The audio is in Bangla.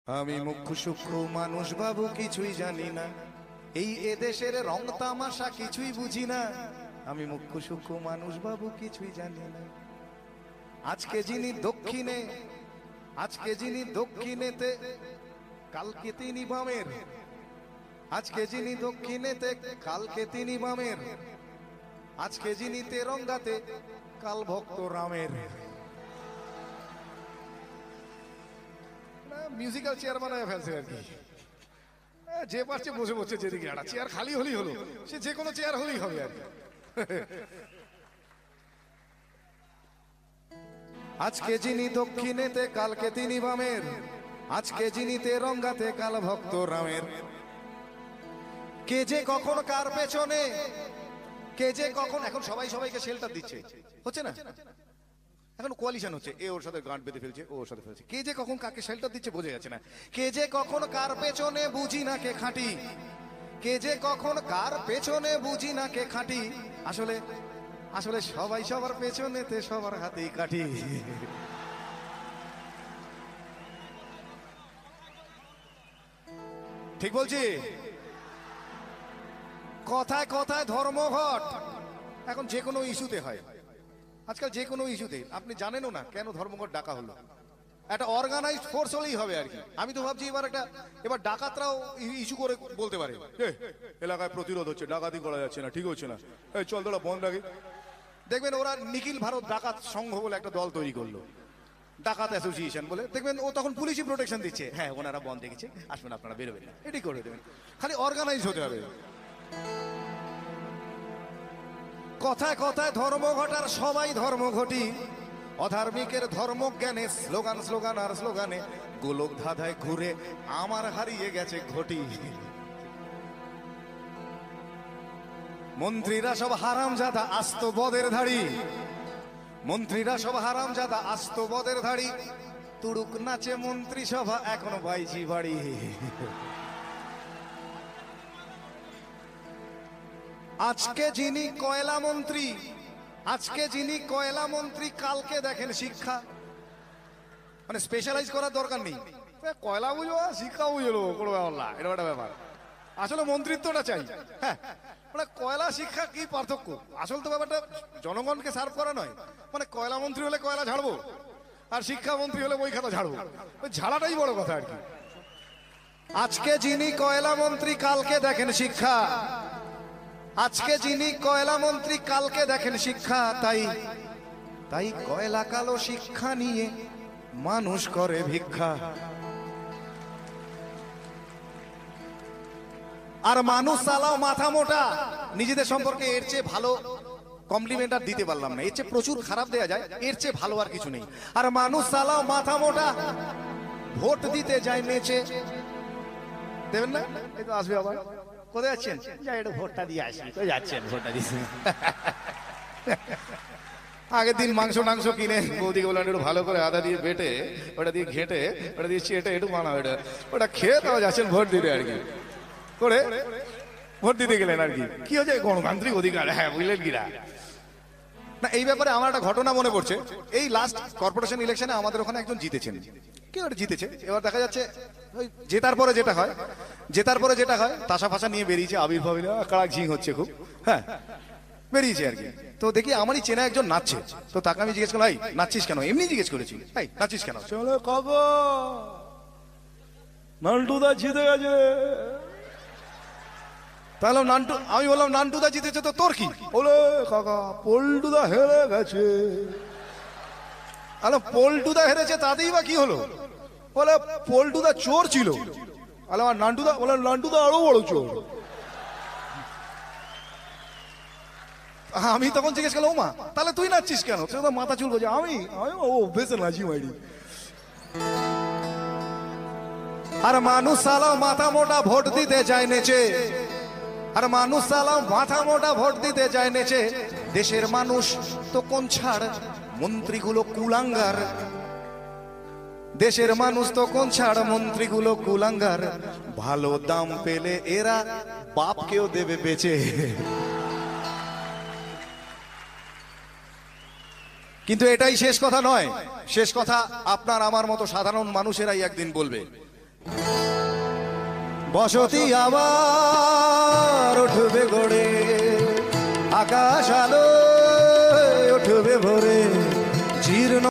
আমি মুখ্য সূক্ষ্ম মানুষ বাবু, কিছুই জানি না, এই এদেশের রং তামাশা কিছুই বুঝি না। আমি মুখ্য সূক্ষ্ম মানুষ বাবু, কিছুই জানি না। আজকে যিনি দক্ষিণেতে, কালকে তিনি বামের। আজকে যিনি দক্ষিণেতে, কালকে তিনি বামের। আজকে যিনি তেরঙ্গাতে, কাল ভক্ত রামের। মিউজিক্যাল চেয়ার বানায় ফেলছে আর কি। যে পারছে বসে বসে, যেদিকে একটা চেয়ার খালি হলেই হলো, সে যে কোনো চেয়ার হলেই হবে আর কি। আজকে যিনি দক্ষিণেতে, কালকে তিনি বামের। আজকে যিনি তেরঙ্গাতে, কাল ভক্ত রামের। কে যে কখন কার পেছনে, কে যে কখন, এখন সবাই সবাইকে শেল্টার দিচ্ছে, হচ্ছে না? এখন কোয়ালিশন হচ্ছে, এ ওর সাথে গাঁট বেঁধে ফেলছে, ও ওর সাথে ফেলছে। কে যে কখন কাকে শেল্টার দিচ্ছে বোঝা যাচ্ছে না। কে যে কখন কার পেছনে, বুঝি না কে খাঁটি। কে যে কখন কার পেছনে, বুঝি না কে খাঁটি। আসলে আসলে সবাই সবার পেছনেতে, সবার হাতেই কাঠি। ঠিক বলছি? কথায় কথায় ধর্মঘট এখন যে কোনো ইস্যুতে হয়। আজকাল যে কোনো ইস্যুতে, আপনি জানেনও না কেন ধর্মঘট ডাকা হলো। একটা অর্গানাইজড ফোর্স হলেই হবে আর কি। আমি তো ভাবছি এবার ডাকাতরাও ইস্যু করে বলতে পারে, এলাকায় প্রতিরোধ হচ্ছে, ডাকাতি করা যাচ্ছে না, ঠিক হচ্ছে না, এই চল তোরা বন্ধ রাখি। দেখবেন ওরা নিখিল ভারত ডাকাত সংঘ বলে একটা দল তৈরি করলো, ডাকাত অ্যাসোসিয়েশন বলে। দেখবেন ও তখন পুলিশই প্রোটেকশন দিচ্ছে, হ্যাঁ ওনারা বন্ধ রেখেছে, আসবেন আপনারা, বেরোবেন না, এটি করে দেবেন। খালি অর্গানাইজ হতে হবে। কথায় কথায় ধর্মঘট, আর সবাই ধর্মঘটি। অধার্মিকের ধর্মজ্ঞানে স্লোগান স্লোগান আর স্লোগানে গোলক ধাঁধায় ঘুরে আমার হারিয়ে গেছে ঘটি। মন্ত্রীরা সব হারামজাদা, আস্ত বদের ধাড়ি। মন্ত্রীরা সব হারামজাদা, আস্ত বদের ধাড়ি। তুড়ুক নাচে মন্ত্রী সভা, এখনো বাইজি বাড়ি। আজকে যিনি কয়লা মন্ত্রী, আজকে যিনি কয়লা মন্ত্রী, কালকে দেখেন শিক্ষা। মানে স্পেশালাইজ করার দরকার নেই, কয়লা বুঝবো শিক্ষা বুঝলো, কোনো ব্যাপার না, এটা একটা ব্যাপার। আসলে মন্ত্রিত্বটা চাই। হ্যাঁ, মানে কয়লা শিক্ষা কি পার্থক্য? আসল তো ব্যাপারটা জনগণকে সার্ভ করা নয়। মানে কয়লা মন্ত্রী হলে কয়লা ঝাড়বো, আর শিক্ষা মন্ত্রী হলে বই খাতা ঝাড়বো, ওই ঝাড়াটাই বড় কথা আর কি। আজকে যিনি কয়লা মন্ত্রী, কালকে দেখেন শিক্ষা। আজকে যিনি কয়লা মন্ত্রী, কালকে দেখেন শিক্ষা। তাই কয়লা কালো শিক্ষা নিয়ে মানুষ করে ভিক্ষা। আর মানুষ চালাও মাথা মোটা। নিজেদের সম্পর্কে এর চেয়ে ভালো কমপ্লিমেন্ট আর দিতে পারলাম না। এর চেয়ে প্রচুর খারাপ দেয়া যায়, এর চেয়ে ভালো আর কিছু নেই। আর মানুষ চালাও মাথা মোটা, ভোট দিতে যায় নেচে। দেবেন না? এই তো আসবে আবার। কোথায় যাচ্ছেন? যাই একটু ভোটটা দিয়ে আসি। কোথায় যাচ্ছেন? ভোটটা দিয়ে। আগের দিন মাংস টাংস কিনে বৌদিকে বললাম একটু ভালো করে আদা দিয়ে বেটে, ওটা দিয়ে ঘেটে, ওটা দিয়ে চেটে একটু বানাও, ওটা খেয়ে তাও যাচ্ছেন ভোট দিতে আর কি। করে ভোট দিতে গেলেন আর কি। কি হয়েছে? গণতান্ত্রিক অধিকার, হ্যাঁ বুঝলেন কিনা না। এই ব্যাপারে আমার একটা ঘটনা মনে পড়ছে। এই লাস্ট কর্পোরেশন ইলেকশনে আমাদের ওখানে একজন জিতেছেন। কি ওটা জিতেছে, এবার দেখা যাচ্ছে ওই জেতার পরে যেটা হয় তাসা ফাঁসা নিয়ে বেরিয়েছে, আবির্ভাব কাড়াক ঝিং হচ্ছে খুব, হ্যাঁ বেরিয়েছে আর কি। তো দেখি আমারই চেনা একজন নাচছে। তো তাকে আমি জিজ্ঞেস করলাম, এই নাচছিস কেন? এমনি জিজ্ঞেস করেছি, এই নাচছিস কেন? কাকা নান্টুদা জিতে গেছে। তাহলে নান্টু, আমি বললাম নান্টুদা জিতেছে তো তোর কি? বলে কাকা পল্টুদা হেরে গেছে। আলো পল্টুদা হেরেছে তাতেই বা কি হলো? বলে পল্টুদা চোর ছিল। আলো আর নান্টুদা, বলে নান্টুদা আরো বড় চোর। আমি তখন জিজ্ঞেস করলাম, ও মা তাহলে তুই নাচছিস কেন? মাথা চুল করছে, আমি ও বেশি নাচি মাইরি। আর মানুষ সালাও মাথা মোটা, ভোট দিতে যায় নেচে। আর মানুষ সালাও মাথা মোটা, ভোট দিতে যায় নেচে। দেশের মানুষ তো কোন ছাড়, মন্ত্রীগুলো কুলাঙ্গার। দেশের মানুষ তো কোন ছাড়, মন্ত্রীগুলো কুলাঙ্গার। ভালো দাম পেলে এরা বাপকেও দেবে বেচে। কিন্তু এটাই শেষ কথা নয়। শেষ কথা আপনার আমার মতো সাধারণ মানুষেরাই একদিন বলবে। বসতি আবার উঠবে গড়ে, আকাশ আলো উঠবে ভোরে, জীর্ণ